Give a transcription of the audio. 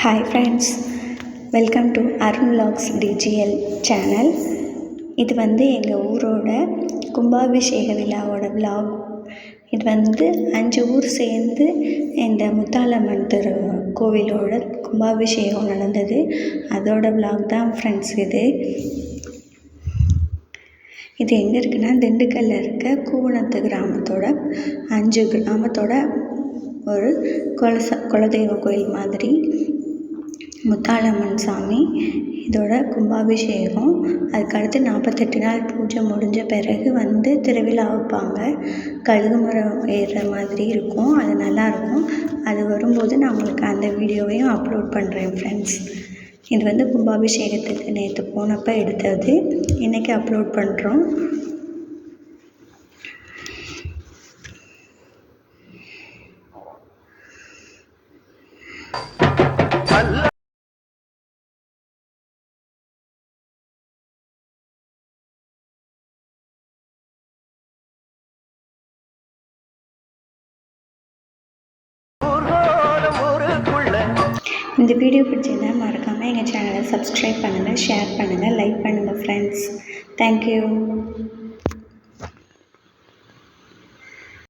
Hi friends, welcome to Arun vlogs TGL channel. இது எங்கள் ஊரோட கும்பாபிஷேக விழாவோட விலாக். இது 5 ஊர் சேர்ந்து இந்த முத்தாலம்மன் கோவிலோட கும்பாபிஷேகம் நடந்தது. அதோட விலாக் தான் ஃப்ரெண்ட்ஸ் இது எங்கே இருக்குன்னா, திண்டுக்கல்லில் இருக்க கூவணத்து கிராமத்தோட 5 கிராமத்தோட ஒரு குலதெய்வ கோயில் மாதிரி முத்தாலம்மன் சாமி. இதோட கும்பாபிஷேகம் அதுக்கடுத்து 48 நாள் பூஜை முடிஞ்ச பிறகு திருவிழா வைப்பாங்க. கழுகு மரம் ஏறுற மாதிரி இருக்கும், அது நல்லாயிருக்கும். அது வரும்போது நான் உங்களுக்கு அந்த வீடியோவையும் அப்லோட் பண்ணுறேன் ஃப்ரெண்ட்ஸ். இது கும்பாபிஷேகத்துக்கு நேற்று போனப்போ எடுத்தது, இன்றைக்கி அப்லோட் பண்ணுறோம். இந்த வீடியோ பிடிச்சிருந்தா மறக்காமல் எங்கள் சேனலை சப்ஸ்கிரைப் பண்ணுங்கள், ஷேர் பண்ணுங்கள், லைக் பண்ணுங்கள் ஃப்ரெண்ட்ஸ். தேங்க்யூ.